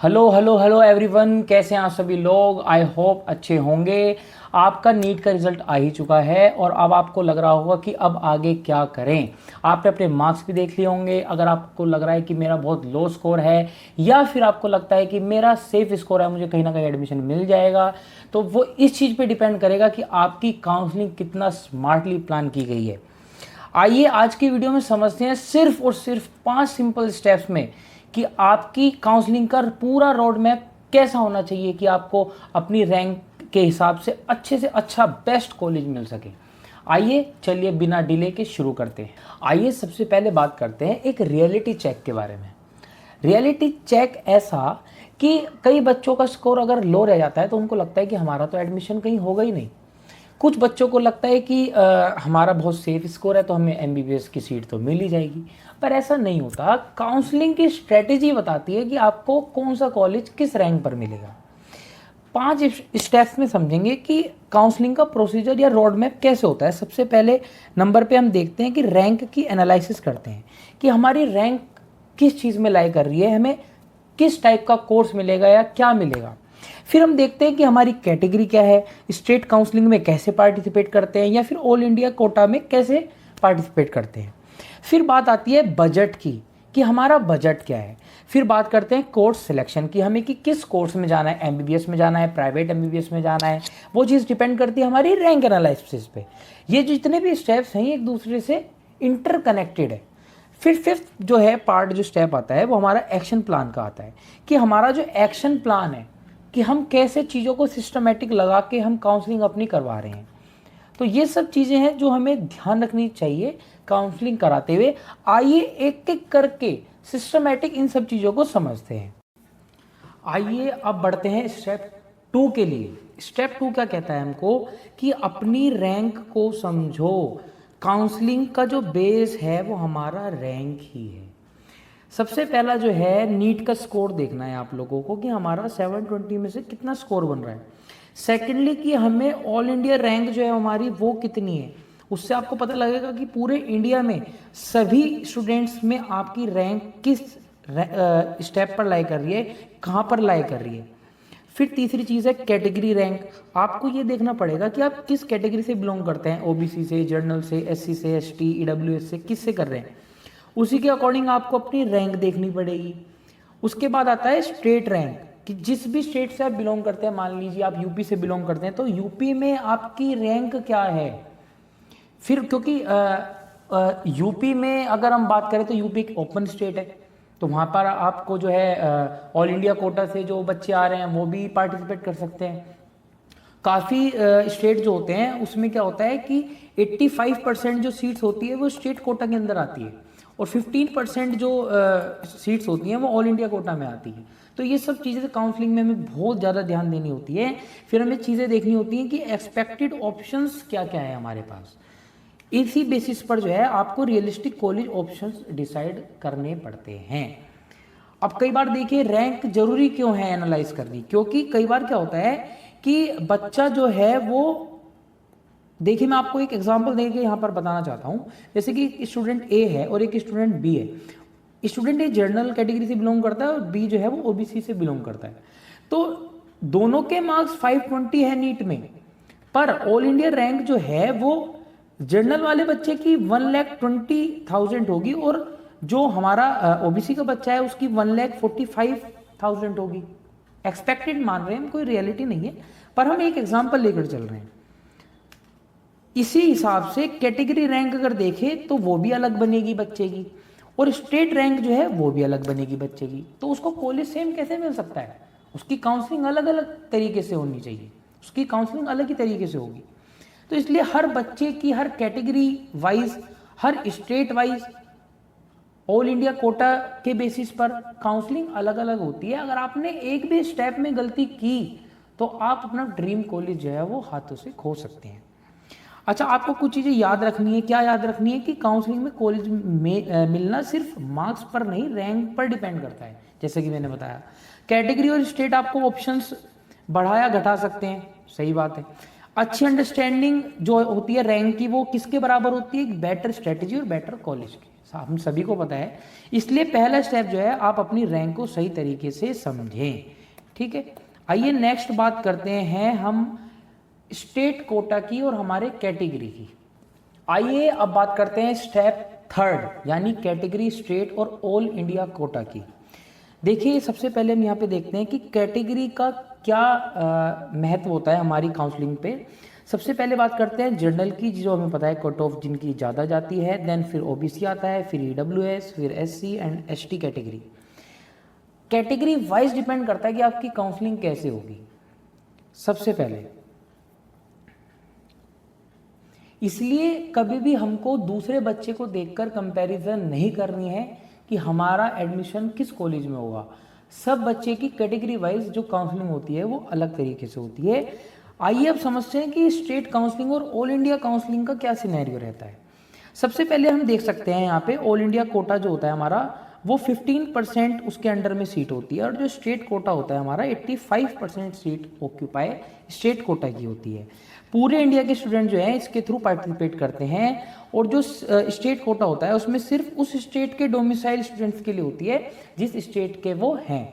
Hello hello hello everyone, कैसे हैं आप सभी लोग। आई होप अच्छे होंगे। आपका नीट का रिजल्ट आ ही चुका है और अब आपको लग रहा होगा कि अब आगे क्या करें। आपने अपने मार्क्स भी देख लिए होंगे। अगर आपको लग रहा है कि मेरा बहुत लो स्कोर है या फिर आपको लगता है कि मेरा सेफ स्कोर है, मुझे कहीं ना कहीं एडमिशन मिल जाएगा, तो वो इस चीज़ पे डिपेंड करेगा कि आपकी काउंसलिंग कितना स्मार्टली प्लान की गई है। आइए आज की वीडियो में समझते हैं सिर्फ और सिर्फ 5 सिंपल स्टेप्स में कि आपकी काउंसलिंग का पूरा रोड मैप कैसा होना चाहिए कि आपको अपनी रैंक के हिसाब से अच्छा बेस्ट कॉलेज मिल सके। आइए चलिए बिना डिले के शुरू करते हैं। आइए सबसे पहले बात करते हैं एक रियलिटी चेक के बारे में। रियलिटी चेक ऐसा कि कई बच्चों का स्कोर अगर लो रह जाता है तो उनको लगता है कि हमारा तो एडमिशन कहीं होगा ही नहीं। कुछ बच्चों को लगता है कि हमारा बहुत सेफ स्कोर है तो हमें एमबीबीएस की सीट तो मिल ही जाएगी, पर ऐसा नहीं होता। काउंसलिंग की स्ट्रेटेजी बताती है कि आपको कौन सा कॉलेज किस रैंक पर मिलेगा। 5 स्टेप्स में समझेंगे कि काउंसलिंग का प्रोसीजर या रोड मैप कैसे होता है। सबसे पहले नंबर पे हम देखते हैं कि रैंक की एनालिसिस करते हैं कि हमारी रैंक किस चीज़ में लाई कर रही है, हमें किस टाइप का कोर्स मिलेगा या क्या मिलेगा। फिर हम देखते हैं कि हमारी कैटेगरी क्या है, स्टेट काउंसलिंग में कैसे पार्टिसिपेट करते हैं या फिर ऑल इंडिया कोटा में कैसे पार्टिसिपेट करते हैं। फिर बात आती है बजट की कि हमारा बजट क्या है। फिर बात करते हैं कोर्स सिलेक्शन की, हमें कि किस कोर्स में जाना है, एमबीबीएस में जाना है, प्राइवेट एमबीबीएस में जाना है। वो चीज़ डिपेंड करती है हमारी रैंक एनालिसिस पे। ये जितने भी स्टेप्स हैं एक दूसरे से इंटरकनेक्टेड है। फिर फिफ्थ जो है पार्ट जो स्टेप आता है वो हमारा एक्शन प्लान का आता है कि हमारा जो एक्शन प्लान है कि हम कैसे चीज़ों को सिस्टमेटिक लगा के हम काउंसलिंग अपनी करवा रहे हैं। तो ये सब चीज़ें हैं जो हमें ध्यान रखनी चाहिए काउंसलिंग कराते हुए। आइए एक एक करके सिस्टमेटिक इन सब चीज़ों को समझते हैं। आइए अब बढ़ते हैं स्टेप 2 के लिए। स्टेप 2 क्या कहता है हमको कि अपनी रैंक को समझो। काउंसलिंग का जो बेस है वो हमारा रैंक ही है। सबसे पहला जो है नीट का स्कोर देखना है आप लोगों को कि हमारा 720 में से कितना स्कोर बन रहा है। सेकेंडली कि हमें ऑल इंडिया रैंक जो है हमारी वो कितनी है। उससे आपको पता लगेगा कि पूरे इंडिया में सभी स्टूडेंट्स में आपकी रैंक किस स्टेप पर लाई कर रही है, कहाँ पर लाई कर रही है। फिर तीसरी चीज़ है कैटेगरी रैंक। आपको ये देखना पड़ेगा कि आप किस कैटेगरी से बिलोंग करते हैं, ओबीसी से, जनरल से, एससी से, एसटी, ईडब्ल्यूएस से, किस से कर रहे हैं। उसी के अकॉर्डिंग आपको अपनी रैंक देखनी पड़ेगी। उसके बाद आता है स्टेट रैंक कि जिस भी स्टेट से आप बिलोंग करते हैं, मान लीजिए आप यूपी से बिलोंग करते हैं तो यूपी में आपकी रैंक क्या है। फिर क्योंकि यूपी में अगर हम बात करें तो यूपी एक ओपन स्टेट है, तो वहाँ पर आपको जो है ऑल इंडिया कोटा से जो बच्चे आ रहे हैं वो भी पार्टिसिपेट कर सकते हैं। काफ़ी स्टेट जो होते हैं उसमें क्या होता है कि 85% जो सीट्स होती है वो स्टेट कोटा के अंदर आती है और 15% जो सीट्स होती हैं वो ऑल इंडिया कोटा में आती है। तो ये सब चीज़ें काउंसलिंग में हमें बहुत ज़्यादा ध्यान देनी होती है। फिर हमें चीज़ें देखनी होती हैं कि एक्सपेक्टेड ऑप्शंस क्या क्या है हमारे पास। इसी बेसिस पर जो है आपको रियलिस्टिक कॉलेज ऑप्शंस डिसाइड करने पड़ते हैं। अब कई बार देखिए रैंक जरूरी क्यों है एनालाइज करनी, क्योंकि कई बार क्या होता है कि बच्चा जो है वो, देखिए मैं आपको एक एग्जांपल देके यहाँ पर बताना चाहता हूँ। जैसे कि एक स्टूडेंट ए है और एक स्टूडेंट बी है। स्टूडेंट ए जनरल कैटेगरी से बिलोंग करता है और बी जो है वो ओबीसी से बिलोंग करता है। तो दोनों के मार्क्स 520 है नीट में, पर ऑल इंडिया रैंक जो है वो जनरल वाले बच्चे की 1,20,000 होगी और जो हमारा ओबीसी का बच्चा है उसकी 1,45,000 होगी। एक्सपेक्टेड मान रहे हैं हम, कोई रियलिटी नहीं है, पर हम एक एग्जाम्पल लेकर चल रहे हैं। इसी हिसाब से कैटेगरी रैंक अगर देखें तो वो भी अलग बनेगी बच्चे की और स्टेट रैंक जो है वो भी अलग बनेगी बच्चे की। तो उसको कॉलेज सेम कैसे मिल सकता है, उसकी काउंसलिंग अलग अलग तरीके से होनी चाहिए, उसकी काउंसलिंग अलग ही तरीके से होगी। तो इसलिए हर बच्चे की हर कैटेगरी वाइज, हर state wise, all India quota के बेसिस पर काउंसलिंग अलग अलग होती है। अगर आपने एक भी स्टेप में गलती की तो आप अपना ड्रीम कॉलेज जो है वो हाथों से खो सकते हैं। अच्छा, आपको कुछ चीज़ें याद रखनी है। क्या याद रखनी है कि काउंसलिंग में कॉलेज में मिलना सिर्फ मार्क्स पर नहीं, रैंक पर डिपेंड करता है। जैसे कि मैंने बताया कैटेगरी और स्टेट आपको ऑप्शंस बढ़ाया घटा सकते हैं, सही बात है। अच्छी अंडरस्टैंडिंग जो होती है रैंक की वो किसके बराबर होती है, बेटर स्ट्रेटेजी और बेटर कॉलेज की। हम सभी को पता है। इसलिए पहला स्टेप जो है, आप अपनी रैंक को सही तरीके से समझें, ठीक है। आइए नेक्स्ट बात करते हैं हम स्टेट कोटा की और हमारे कैटेगरी की। आइए अब बात करते हैं स्टेप थर्ड, यानी कैटेगरी, स्टेट और ऑल इंडिया कोटा की। देखिए सबसे पहले हम यहाँ पे देखते हैं कि कैटेगरी का क्या महत्व होता है हमारी काउंसलिंग पे। सबसे पहले बात करते हैं जनरल की, जो हमें पता है कट ऑफ जिनकी ज़्यादा जाती है, देन फिर ओबीसी आता है, फिर ईडब्ल्यूएस, फिर SC and ST category. Category wise depend करता है कि आपकी काउंसलिंग कैसे होगी। सबसे पहले इसलिए कभी भी हमको दूसरे बच्चे को देखकर कंपैरिजन नहीं करनी है कि हमारा एडमिशन किस कॉलेज में होगा। सब बच्चे की कैटेगरी वाइज जो काउंसलिंग होती है वो अलग तरीके से होती है। आइए अब समझते हैं कि स्टेट काउंसलिंग और ऑल इंडिया काउंसलिंग का क्या सिनेरियो रहता है। सबसे पहले हम देख सकते हैं यहाँ पे ऑल इंडिया कोटा जो होता है हमारा, वो 15% उसके अंडर में सीट होती है, और जो स्टेट कोटा होता है हमारा 85% सीट ऑक्यूपाई स्टेट कोटा की होती है। पूरे इंडिया के स्टूडेंट जो हैं इसके थ्रू पार्टिसिपेट करते हैं, और जो स्टेट कोटा होता है उसमें सिर्फ उस स्टेट के डोमिसाइल स्टूडेंट्स के लिए होती है जिस स्टेट के वो हैं।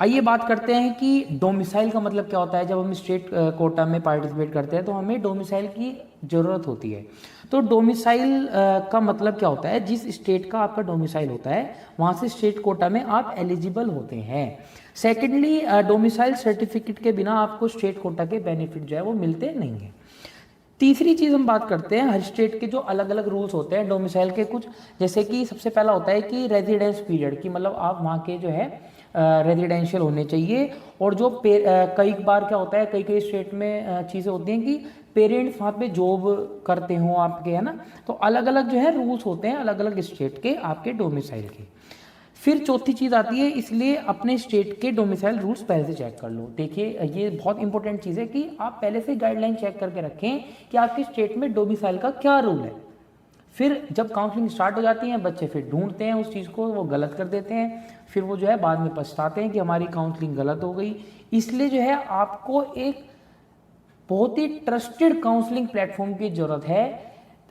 आइए बात करते हैं कि डोमिसाइल का मतलब क्या होता है। जब हम स्टेट कोटा में पार्टिसिपेट करते हैं तो हमें डोमिसाइल की ज़रूरत होती है। तो डोमिसाइल का मतलब क्या होता है, जिस स्टेट का आपका डोमिसाइल होता है वहाँ से स्टेट कोटा में आप एलिजिबल होते हैं। सेकेंडली, डोमिसाइल सर्टिफिकेट के बिना आपको स्टेट कोटा के बेनिफिट जो है वो मिलते नहीं हैं। तीसरी चीज़ हम बात करते हैं हर स्टेट के जो अलग अलग रूल्स होते हैं डोमिसाइल के कुछ, जैसे कि सबसे पहला होता है कि रेजिडेंस पीरियड की, मतलब आप वहाँ के जो है रेजिडेंशियल होने चाहिए। और जो कई बार क्या होता है, कई कई स्टेट में चीज़ें होती हैं कि पेरेंट्स वहाँ पे जॉब करते हों आपके, है ना। तो अलग अलग जो है रूल्स होते हैं अलग अलग स्टेट के आपके डोमिसाइल के। फिर चौथी चीज़ आती है, इसलिए अपने स्टेट के डोमिसाइल रूल्स पहले से चेक कर लो। देखिए ये बहुत इंपॉर्टेंट चीज़ है कि आप पहले से गाइडलाइन चेक करके रखें कि आपके स्टेट में डोमिसाइल का क्या रूल है। फिर जब काउंसलिंग स्टार्ट हो जाती है बच्चे फिर ढूंढते हैं उस चीज़ को, वो गलत कर देते हैं, फिर वो जो है बाद में पछताते हैं कि हमारी काउंसलिंग गलत हो गई। इसलिए जो है आपको एक बहुत ही ट्रस्टेड काउंसलिंग प्लेटफॉर्म की ज़रूरत है।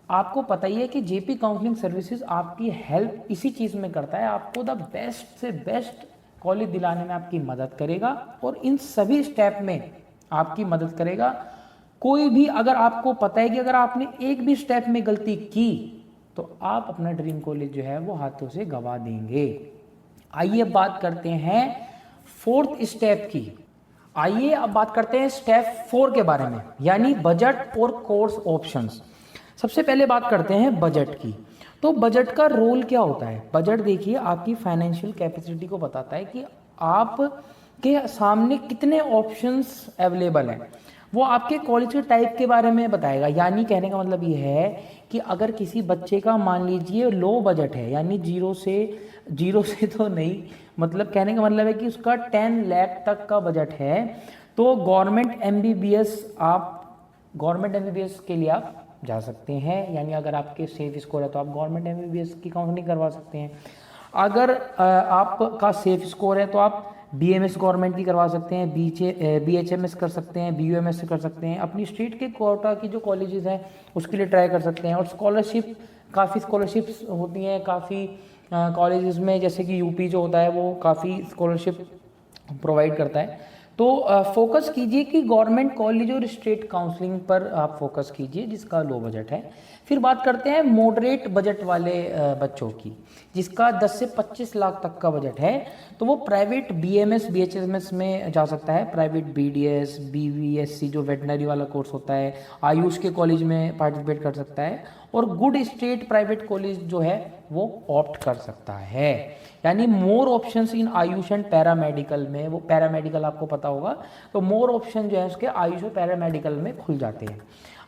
आपको पता ही है कि जेपी काउंसलिंग सर्विसेज आपकी हेल्प इसी चीज़ में करता है, आपको द बेस्ट से बेस्ट कॉलेज दिलाने में आपकी मदद करेगा और इन सभी स्टेप में आपकी मदद करेगा। कोई भी अगर आपको पता है कि अगर आपने एक भी स्टेप में गलती की तो आप अपना ड्रीम कॉलेज जो है वो हाथों से गंवा देंगे। आइए बात करते हैं फोर्थ स्टेप की। आइए अब बात करते हैं स्टेप 4 के बारे में, यानी बजट और कोर्स ऑप्शंस। सबसे पहले बात करते हैं बजट की। तो बजट का रोल क्या होता है। बजट देखिए आपकी फाइनेंशियल कैपेसिटी को बताता है कि आप के सामने कितने ऑप्शंस अवेलेबल हैं। वो आपके कॉलेज के टाइप के बारे में बताएगा। यानी कहने का मतलब ये है कि अगर किसी बच्चे का मान लीजिए लो बजट है, यानी जीरो से तो नहीं, मतलब कहने का मतलब है कि उसका 10 लाख तक का बजट है, तो गवर्नमेंट एमबीबीएस के लिए आप जा सकते हैं। यानी अगर आपके सेफ स्कोर है तो आप गवर्नमेंट एमबीबीएस की काउंसलिंग करवा सकते हैं। अगर आपका सेफ स्कोर है तो आप बीएमएस गवर्नमेंट की करवा सकते हैं, बीएचएमएस कर सकते हैं, बीयूएमएस से कर सकते हैं। अपनी स्टेट के कोटा की जो कॉलेजेस हैं उसके लिए ट्राई कर सकते हैं। और स्कॉलरशिप, काफ़ी स्कॉलरशिप्स होती हैं काफ़ी कॉलेजेस में, जैसे कि यूपी जो होता है वो काफ़ी स्कॉलरशिप प्रोवाइड करता है। तो फोकस कीजिए कि गवर्नमेंट कॉलेज और स्टेट काउंसलिंग पर आप फोकस कीजिए जिसका लो बजट है। फिर बात करते हैं मॉडरेट बजट वाले बच्चों की, जिसका 10 से 25 लाख तक का बजट है। तो वो प्राइवेट बीएमएस बीएचएमएस में जा सकता है, प्राइवेट बीडीएस बीवीएससी जो वेटनरी वाला कोर्स होता है, आयुष के कॉलेज में पार्टिसिपेट कर सकता है, और गुड स्टेट प्राइवेट कॉलेज जो है वो ऑप्ट कर सकता है। यानी more options in Ayush and paramedical में, वो पैरामेडिकल आपको पता होगा, तो मोर ऑप्शन जो है उसके आयुष और पैरामेडिकल में खुल जाते हैं।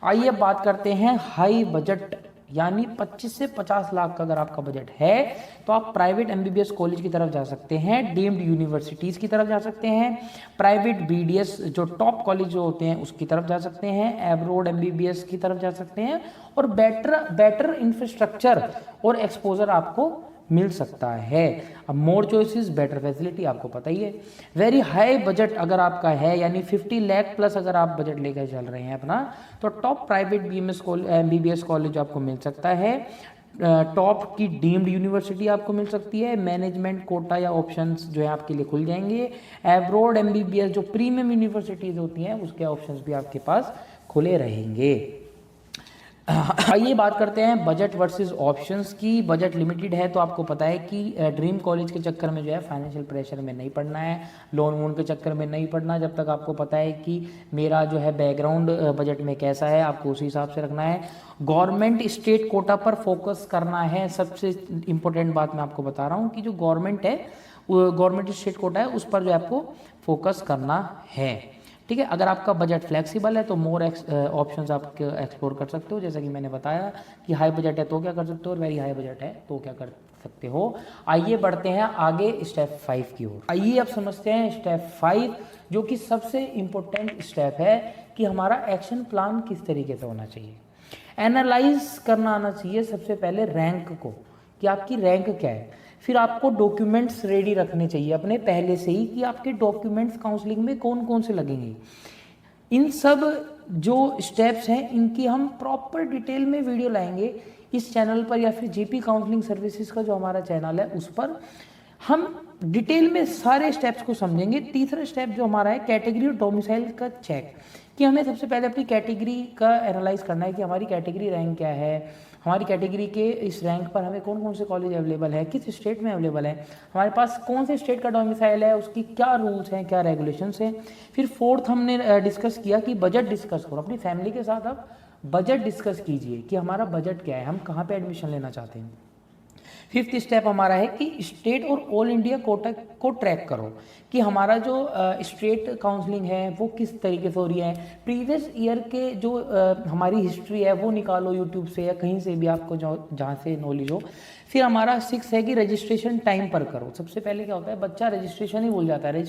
आइए अब बात करते हैं हाई बजट, यानी 25 से 50 लाख का अगर आपका बजट है तो आप प्राइवेट एमबीबीएस कॉलेज की तरफ जा सकते हैं, डीम्ड यूनिवर्सिटीज़ की तरफ जा सकते हैं, प्राइवेट बीडीएस जो टॉप कॉलेज जो होते हैं उसकी तरफ जा सकते हैं, एब्रोड एमबीबीएस की तरफ जा सकते हैं, और बेटर इंफ्रास्ट्रक्चर और एक्सपोजर आपको मिल सकता है। अब मोर चॉइसेस बेटर फैसिलिटी आपको पता ही है। वेरी हाई बजट अगर आपका है, यानी 50 लाख प्लस अगर आप बजट लेकर चल रहे हैं अपना, तो top private BMS MBBS college आपको मिल सकता है। टॉप की डीम्ड यूनिवर्सिटी आपको मिल सकती है, मैनेजमेंट कोटा या ऑप्शंस जो है आपके लिए खुल जाएंगे, एब्रॉड एमबीबीएस जो प्रीमियम यूनिवर्सिटीज़ होती हैं उसके ऑप्शंस भी आपके पास खुले रहेंगे। आइए बात करते हैं बजट वर्सेस ऑप्शंस की। बजट लिमिटेड है तो आपको पता है कि ड्रीम कॉलेज के चक्कर में जो है फाइनेंशियल प्रेशर में नहीं पड़ना है, लोन वोन के चक्कर में नहीं पड़ना। जब तक आपको पता है कि मेरा जो है बैकग्राउंड बजट में कैसा है, आपको उसी हिसाब से रखना है। गवर्नमेंट स्टेट कोटा पर फोकस करना है। सबसे इंपॉर्टेंट बात मैं आपको बता रहा हूँ कि जो गवर्नमेंट है, गवर्नमेंट स्टेट कोटा है, उस पर जो आपको फोकस करना है। ठीक है, अगर आपका बजट फ्लेक्सिबल है तो मोर ऑप्शंस आप एक्सप्लोर कर सकते हो। जैसा कि मैंने बताया कि हाई बजट है तो क्या कर सकते हो, और वेरी हाई बजट है तो क्या कर सकते हो। आइए बढ़ते हैं आगे स्टेप 5 की ओर। आइए अब समझते हैं स्टेप 5, जो कि सबसे इम्पोर्टेंट स्टेप है कि हमारा एक्शन प्लान किस तरीके से होना चाहिए। एनालाइज करना आना चाहिए सबसे पहले रैंक को, कि आपकी रैंक क्या है। फिर आपको डॉक्यूमेंट्स रेडी रखने चाहिए अपने पहले से ही, कि आपके डॉक्यूमेंट्स काउंसलिंग में कौन कौन से लगेंगे। इन सब जो स्टेप्स हैं इनकी हम प्रॉपर डिटेल में वीडियो लाएंगे इस चैनल पर, या फिर जेपी काउंसलिंग सर्विसेज का जो हमारा चैनल है उस पर हम डिटेल में सारे स्टेप्स को समझेंगे। तीसरा स्टेप जो हमारा है कैटेगरी और डोमिसाइल का चेक, कि हमें सबसे पहले अपनी कैटेगरी का एनालाइज करना है कि हमारी कैटेगरी रैंक क्या है, हमारी कैटेगरी के इस रैंक पर हमें कौन कौन से कॉलेज अवेलेबल है, किस स्टेट में अवेलेबल है, हमारे पास कौन से स्टेट का डोमिसाइल है, उसकी क्या रूल्स हैं, क्या रेगुलेशंस हैं। फिर फोर्थ हमने डिस्कस किया कि बजट डिस्कस करो अपनी फैमिली के साथ। आप बजट डिस्कस कीजिए कि हमारा बजट क्या है, हम कहाँ पे एडमिशन लेना चाहते हैं। फिफ्थ स्टेप हमारा है कि स्टेट और ऑल इंडिया कोटा को ट्रैक करो, कि हमारा जो स्टेट काउंसलिंग है वो किस तरीके से हो रही है। प्रीवियस ईयर के जो हमारी हिस्ट्री है वो निकालो यूट्यूब से या कहीं से भी आपको जो जहाँ से नॉलेज हो। फिर हमारा 6 है कि रजिस्ट्रेशन टाइम पर करो। सबसे पहले क्या होता है, बच्चा रजिस्ट्रेशन ही भूल जाता है,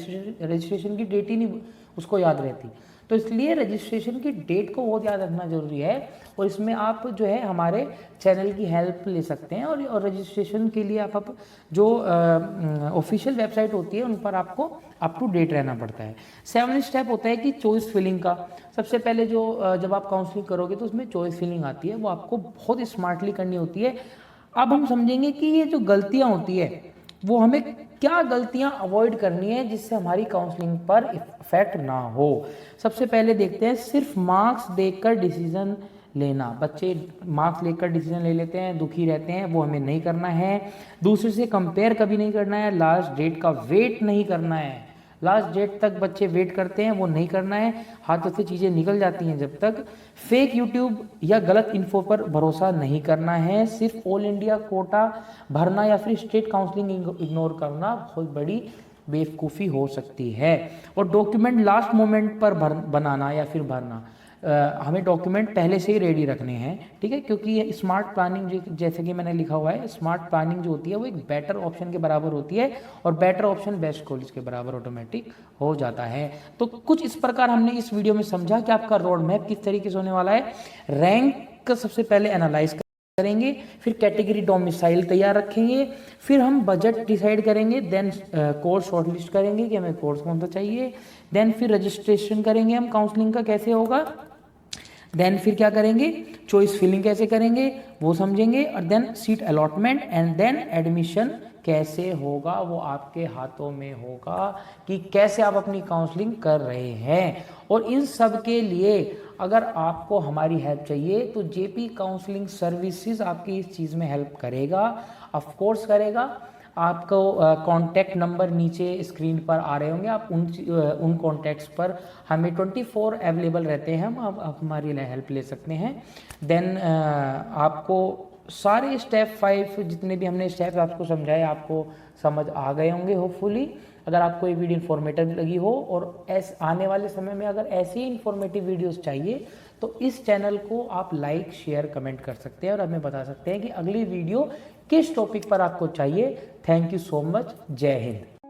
रजिस्ट्रेशन की डेट ही नहीं उसको याद रहती, तो इसलिए रजिस्ट्रेशन की डेट को बहुत याद रखना जरूरी है। और इसमें आप जो है हमारे चैनल की हेल्प ले सकते हैं, और रजिस्ट्रेशन के लिए आप जो ऑफिशियल वेबसाइट होती है उन पर आपको अप टू डेट रहना पड़ता है। 7 स्टेप होता है कि चॉइस फिलिंग का। सबसे पहले जो जब आप काउंसलिंग करोगे तो उसमें चॉइस फिलिंग आती है, वो आपको बहुत स्मार्टली करनी होती है। अब हम समझेंगे कि ये जो गलतियाँ होती है वो हमें क्या गलतियां अवॉइड करनी है जिससे हमारी काउंसलिंग पर इफेक्ट ना हो। सबसे पहले देखते हैं सिर्फ मार्क्स देखकर डिसीजन लेना। बच्चे मार्क्स लेकर डिसीजन ले लेते हैं, दुखी रहते हैं, वो हमें नहीं करना है। दूसरे से कंपेयर कभी नहीं करना है, लास्ट डेट का वेट नहीं करना है। लास्ट डेट तक बच्चे वेट करते हैं, वो नहीं करना है, हाथों से चीज़ें निकल जाती हैं जब तक। फेक यूट्यूब या गलत इन्फो पर भरोसा नहीं करना है। सिर्फ ऑल इंडिया कोटा भरना या फिर स्टेट काउंसलिंग इग्नोर करना बहुत बड़ी बेवकूफ़ी हो सकती है। और डॉक्यूमेंट लास्ट मोमेंट पर बनाना या फिर भरना, हमें डॉक्यूमेंट पहले से ही रेडी रखने हैं, ठीक है, क्योंकि ये स्मार्ट प्लानिंग जैसे कि मैंने लिखा हुआ है, स्मार्ट प्लानिंग जो होती है वो एक बेटर ऑप्शन के बराबर होती है, और बेटर ऑप्शन बेस्ट कॉलेज के बराबर ऑटोमेटिक हो जाता है। तो कुछ इस प्रकार हमने इस वीडियो में समझा कि आपका रोड मैप किस तरीके से होने वाला है। रैंक का सबसे पहले एनालाइज करेंगे, फिर कैटेगरी डोमिसाइल तैयार रखेंगे, फिर हम बजट डिसाइड करेंगे, देन कोर्स शॉर्टलिस्ट करेंगे कि हमें कोर्स कौन सा चाहिए, देन फिर रजिस्ट्रेशन करेंगे हम काउंसलिंग का कैसे होगा, देन फिर क्या करेंगे, चॉइस फिलिंग कैसे करेंगे वो समझेंगे, और then seat allotment, and then admission कैसे होगा वो आपके हाथों में होगा कि कैसे आप अपनी काउंसलिंग कर रहे हैं। और इन सब के लिए अगर आपको हमारी हेल्प चाहिए तो जेपी काउंसलिंग सर्विसेज आपकी इस चीज़ में हेल्प करेगा, ऑफ कोर्स करेगा। आपको कॉन्टैक्ट नंबर नीचे स्क्रीन पर आ रहे होंगे, आप उन कॉन्टैक्ट्स पर हमें 24 अवेलेबल रहते हैं, हम आप हमारी हेल्प ले सकते हैं। देन आपको सारे स्टेप 5 जितने भी हमने स्टेप आपको समझाए आपको समझ आ गए होंगे होपफुली। अगर आपको ये वीडियो इन्फॉर्मेटिव लगी हो और आने वाले समय में अगर ऐसी ही इन्फॉर्मेटिव वीडियोस चाहिए तो इस चैनल को आप लाइक शेयर कमेंट कर सकते हैं और हमें बता सकते हैं कि अगली वीडियो किस टॉपिक पर आपको चाहिए। Thank you so much. जय हिंद।